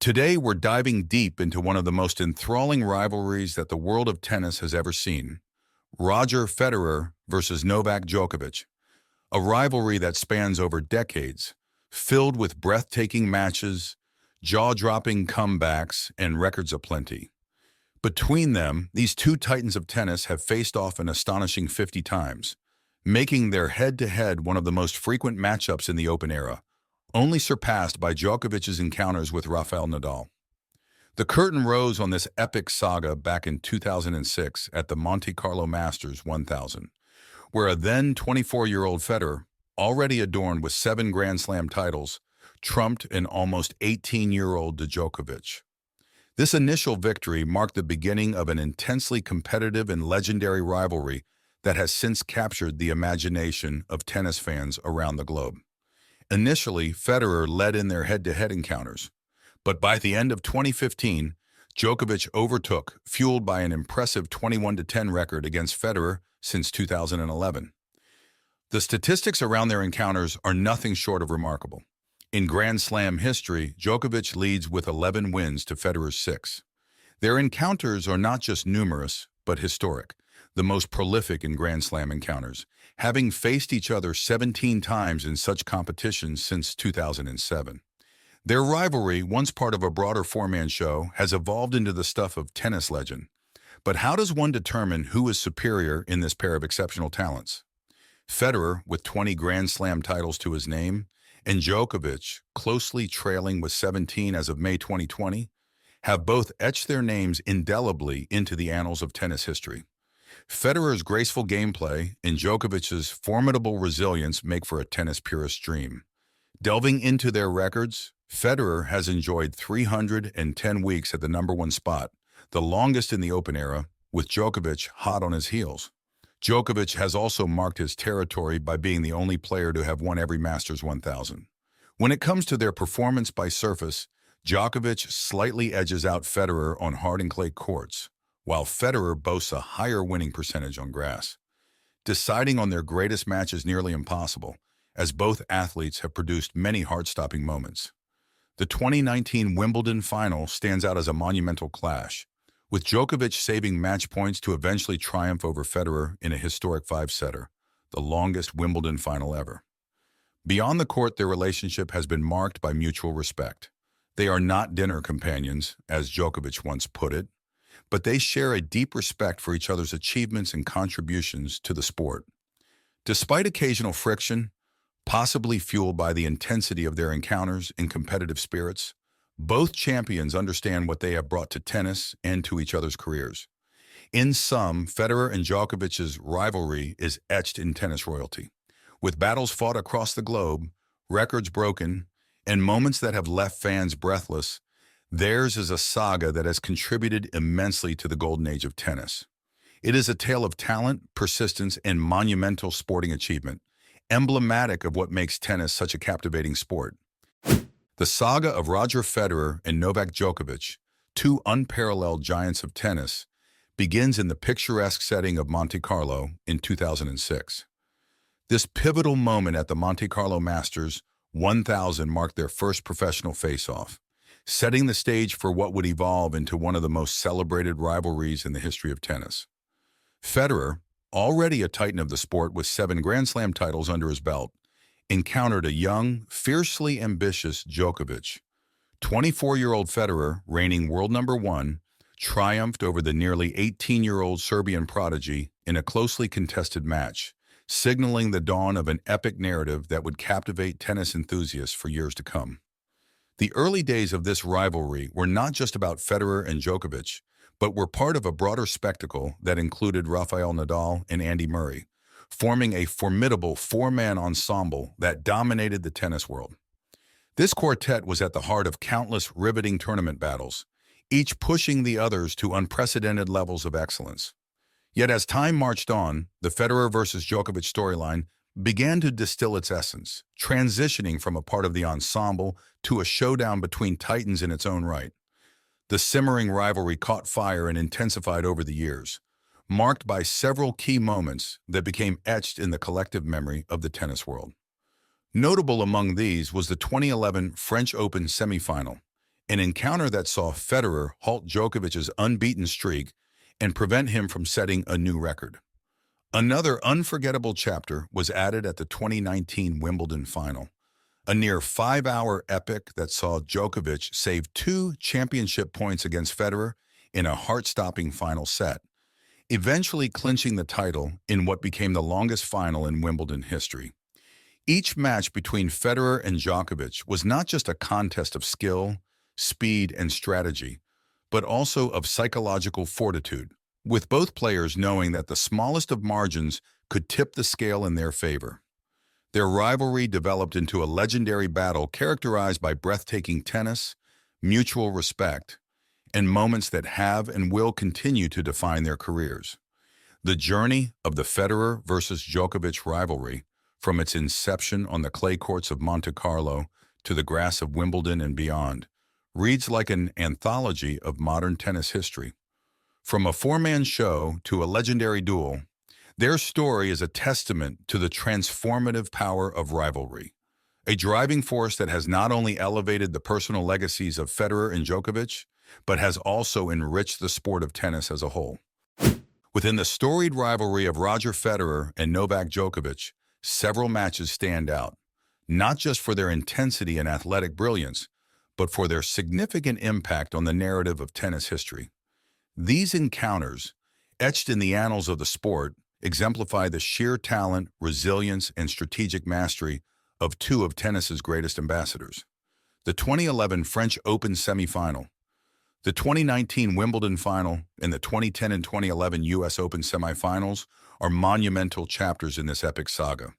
Today, we're diving deep into one of the most enthralling rivalries that the world of tennis has ever seen. Roger Federer versus Novak Djokovic, a rivalry that spans over decades, filled with breathtaking matches, jaw-dropping comebacks, and records aplenty. Between them, these two titans of tennis have faced off an astonishing 50 times, making their head-to-head one of the most frequent matchups in the Open era, only surpassed by Djokovic's encounters with Rafael Nadal. The curtain rose on this epic saga back in 2006 at the Monte Carlo Masters 1000, where a then 24-year-old Federer, already adorned with 7 Grand Slam titles, trumped an almost 18-year-old Djokovic. This initial victory marked the beginning of an intensely competitive and legendary rivalry that has since captured the imagination of tennis fans around the globe. Initially, Federer led in their head-to-head encounters, but by the end of 2015, Djokovic overtook, fueled by an impressive 21-10 record against Federer since 2011. The statistics around their encounters are nothing short of remarkable. In Grand Slam history, Djokovic leads with 11 wins to Federer's 6. Their encounters are not just numerous, but historic, the most prolific in Grand Slam encounters, having faced each other 17 times in such competitions since 2007. Their rivalry, once part of a broader four-man show, has evolved into the stuff of tennis legend. But how does one determine who is superior in this pair of exceptional talents? Federer, with 20 Grand Slam titles to his name, and Djokovic, closely trailing with 17 as of May 2020, have both etched their names indelibly into the annals of tennis history. Federer's graceful gameplay and Djokovic's formidable resilience make for a tennis purist's dream. Delving into their records, Federer has enjoyed 310 weeks at the #1 spot, the longest in the Open era, with Djokovic hot on his heels. Djokovic has also marked his territory by being the only player to have won every Masters 1000. When it comes to their performance by surface, Djokovic slightly edges out Federer on hard and clay courts, while Federer boasts a higher winning percentage on grass. Deciding on their greatest match is nearly impossible, as both athletes have produced many heart-stopping moments. The 2019 Wimbledon final stands out as a monumental clash, with Djokovic saving match points to eventually triumph over Federer in a historic 5-setter, the longest Wimbledon final ever. Beyond the court, their relationship has been marked by mutual respect. They are not dinner companions, as Djokovic once put it, but they share a deep respect for each other's achievements and contributions to the sport. Despite occasional friction, possibly fueled by the intensity of their encounters and competitive spirits, both champions understand what they have brought to tennis and to each other's careers. In sum, Federer and Djokovic's rivalry is etched in tennis royalty. With battles fought across the globe, records broken, and moments that have left fans breathless, theirs is a saga that has contributed immensely to the golden age of tennis. It is a tale of talent, persistence, and monumental sporting achievement, emblematic of what makes tennis such a captivating sport. The saga of Roger Federer and Novak Djokovic, two unparalleled giants of tennis, begins in the picturesque setting of Monte Carlo in 2006. This pivotal moment at the Monte Carlo Masters 1000 marked their first professional face-off, setting the stage for what would evolve into one of the most celebrated rivalries in the history of tennis. Federer, already a titan of the sport with 7 Grand Slam titles under his belt, encountered a young, fiercely ambitious Djokovic. 24-year-old Federer, reigning world #1, triumphed over the nearly 18-year-old Serbian prodigy in a closely contested match, signaling the dawn of an epic narrative that would captivate tennis enthusiasts for years to come. The early days of this rivalry were not just about Federer and Djokovic, but were part of a broader spectacle that included Rafael Nadal and Andy Murray, forming a formidable four-man ensemble that dominated the tennis world. This quartet was at the heart of countless riveting tournament battles, each pushing the others to unprecedented levels of excellence. Yet as time marched on, the Federer versus Djokovic storyline began to distill its essence, transitioning from a part of the ensemble to a showdown between titans in its own right. The simmering rivalry caught fire and intensified over the years, marked by several key moments that became etched in the collective memory of the tennis world. Notable among these was the 2011 French Open semifinal, an encounter that saw Federer halt Djokovic's unbeaten streak and prevent him from setting a new record. Another unforgettable chapter was added at the 2019 Wimbledon final, a near 5-hour epic that saw Djokovic save 2 championship points against Federer in a heart-stopping final set, eventually clinching the title in what became the longest final in Wimbledon history. Each match between Federer and Djokovic was not just a contest of skill, speed, and strategy, but also of psychological fortitude, with both players knowing that the smallest of margins could tip the scale in their favor. Their rivalry developed into a legendary battle characterized by breathtaking tennis, mutual respect, and moments that have and will continue to define their careers. The journey of the Federer versus Djokovic rivalry, from its inception on the clay courts of Monte Carlo to the grass of Wimbledon and beyond, reads like an anthology of modern tennis history. From a four-man show to a legendary duel, their story is a testament to the transformative power of rivalry, a driving force that has not only elevated the personal legacies of Federer and Djokovic, but has also enriched the sport of tennis as a whole. Within the storied rivalry of Roger Federer and Novak Djokovic, several matches stand out, not just for their intensity and athletic brilliance, but for their significant impact on the narrative of tennis history. These encounters, etched in the annals of the sport, exemplify the sheer talent, resilience, and strategic mastery of two of tennis's greatest ambassadors. The 2011 French Open semifinal, the 2019 Wimbledon final, and the 2010 and 2011 U.S. Open semifinals are monumental chapters in this epic saga.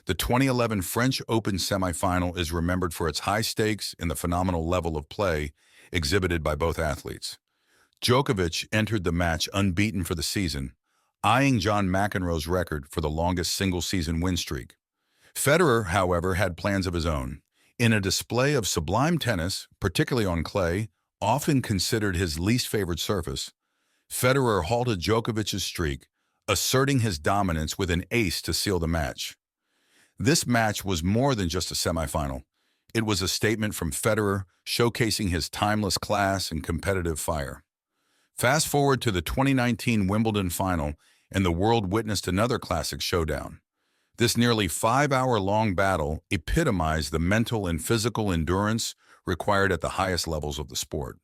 The 2011 French Open semifinal is remembered for its high stakes and the phenomenal level of play exhibited by both athletes. Djokovic entered the match unbeaten for the season, eyeing John McEnroe's record for the longest single-season win streak. Federer, however, had plans of his own. In a display of sublime tennis, particularly on clay, often considered his least favored surface, Federer halted Djokovic's streak, asserting his dominance with an ace to seal the match. This match was more than just a semifinal. It was a statement from Federer, showcasing his timeless class and competitive fire. Fast forward to the 2019 Wimbledon final, and the world witnessed another classic showdown. This nearly 5-hour-long battle epitomized the mental and physical endurance required at the highest levels of the sport.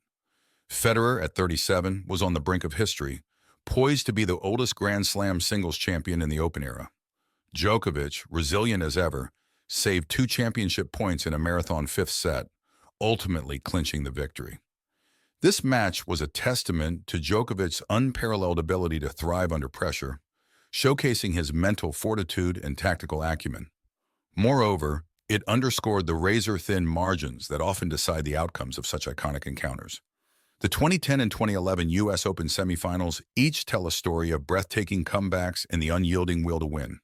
Federer, at 37, was on the brink of history, poised to be the oldest Grand Slam singles champion in the Open era. Djokovic, resilient as ever, saved 2 championship points in a marathon fifth set, ultimately clinching the victory. This match was a testament to Djokovic's unparalleled ability to thrive under pressure, showcasing his mental fortitude and tactical acumen. Moreover, it underscored the razor-thin margins that often decide the outcomes of such iconic encounters. The 2010 and 2011 U.S. Open semifinals each tell a story of breathtaking comebacks and the unyielding will to win.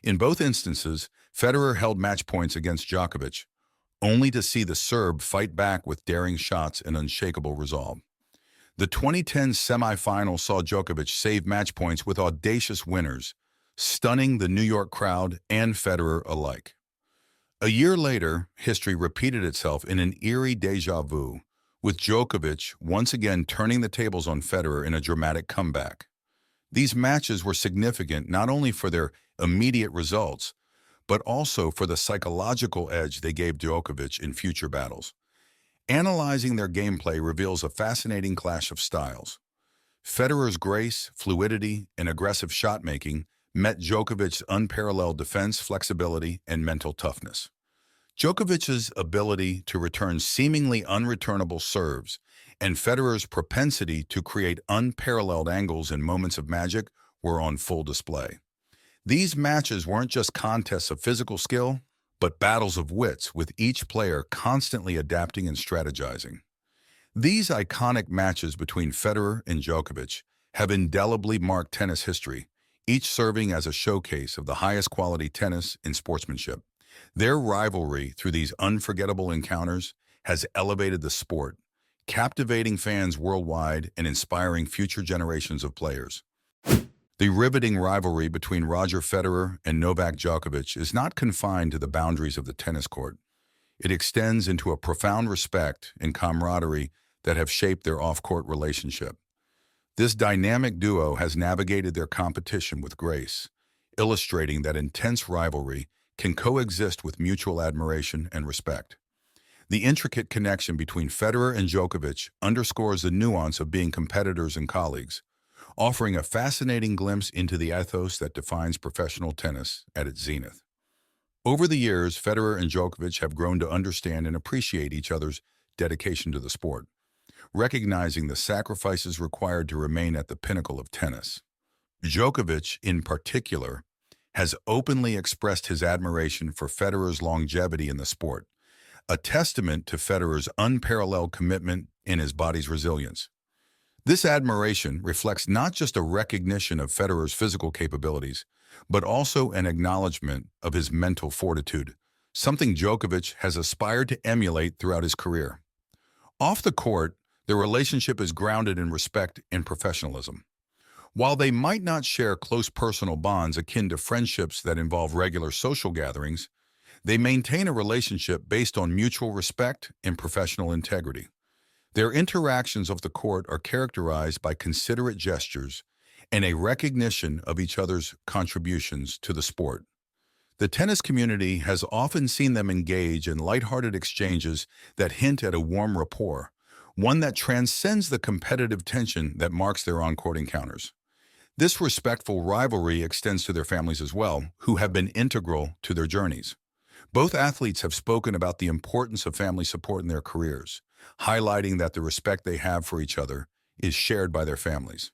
In both instances, Federer held match points against Djokovic, only to see the Serb fight back with daring shots and unshakable resolve. The 2010 semifinal saw Djokovic save match points with audacious winners, stunning the New York crowd and Federer alike. A year later, history repeated itself in an eerie déjà vu, with Djokovic once again turning the tables on Federer in a dramatic comeback. These matches were significant not only for their immediate results, but also for the psychological edge they gave Djokovic in future battles. Analyzing their gameplay reveals a fascinating clash of styles. Federer's grace, fluidity, and aggressive shot-making met Djokovic's unparalleled defense, flexibility, and mental toughness. Djokovic's ability to return seemingly unreturnable serves and Federer's propensity to create unparalleled angles and moments of magic were on full display. These matches weren't just contests of physical skill, but battles of wits, with each player constantly adapting and strategizing. These iconic matches between Federer and Djokovic have indelibly marked tennis history, each serving as a showcase of the highest quality tennis and sportsmanship. Their rivalry through these unforgettable encounters has elevated the sport, captivating fans worldwide and inspiring future generations of players. The riveting rivalry between Roger Federer and Novak Djokovic is not confined to the boundaries of the tennis court. It extends into a profound respect and camaraderie that have shaped their off-court relationship. This dynamic duo has navigated their competition with grace, illustrating that intense rivalry can coexist with mutual admiration and respect. The intricate connection between Federer and Djokovic underscores the nuance of being competitors and colleagues, offering a fascinating glimpse into the ethos that defines professional tennis at its zenith. Over the years, Federer and Djokovic have grown to understand and appreciate each other's dedication to the sport, recognizing the sacrifices required to remain at the pinnacle of tennis. Djokovic, in particular, has openly expressed his admiration for Federer's longevity in the sport, a testament to Federer's unparalleled commitment and his body's resilience. This admiration reflects not just a recognition of Federer's physical capabilities, but also an acknowledgement of his mental fortitude, something Djokovic has aspired to emulate throughout his career. Off the court, their relationship is grounded in respect and professionalism. While they might not share close personal bonds akin to friendships that involve regular social gatherings, they maintain a relationship based on mutual respect and professional integrity. Their interactions off the court are characterized by considerate gestures and a recognition of each other's contributions to the sport. The tennis community has often seen them engage in lighthearted exchanges that hint at a warm rapport, one that transcends the competitive tension that marks their on-court encounters. This respectful rivalry extends to their families as well, who have been integral to their journeys. Both athletes have spoken about the importance of family support in their careers, highlighting that the respect they have for each other is shared by their families.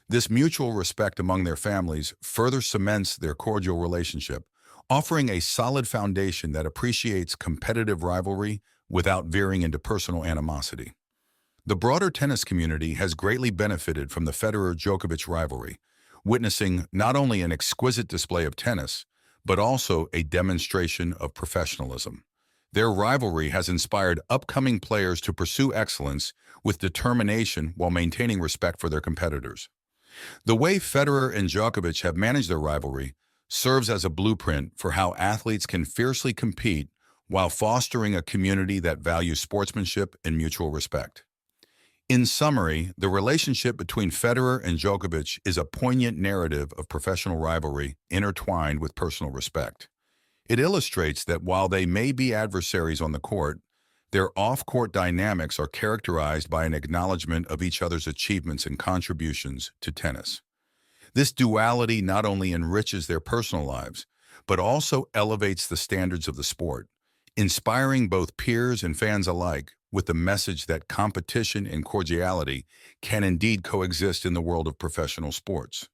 This mutual respect among their families further cements their cordial relationship, offering a solid foundation that appreciates competitive rivalry without veering into personal animosity. The broader tennis community has greatly benefited from the Federer-Djokovic rivalry, witnessing not only an exquisite display of tennis, but also a demonstration of professionalism. Their rivalry has inspired upcoming players to pursue excellence with determination while maintaining respect for their competitors. The way Federer and Djokovic have managed their rivalry serves as a blueprint for how athletes can fiercely compete while fostering a community that values sportsmanship and mutual respect. In summary, the relationship between Federer and Djokovic is a poignant narrative of professional rivalry intertwined with personal respect. It illustrates that while they may be adversaries on the court, their off-court dynamics are characterized by an acknowledgement of each other's achievements and contributions to tennis. This duality not only enriches their personal lives, but also elevates the standards of the sport, inspiring both peers and fans alike with the message that competition and cordiality can indeed coexist in the world of professional sports.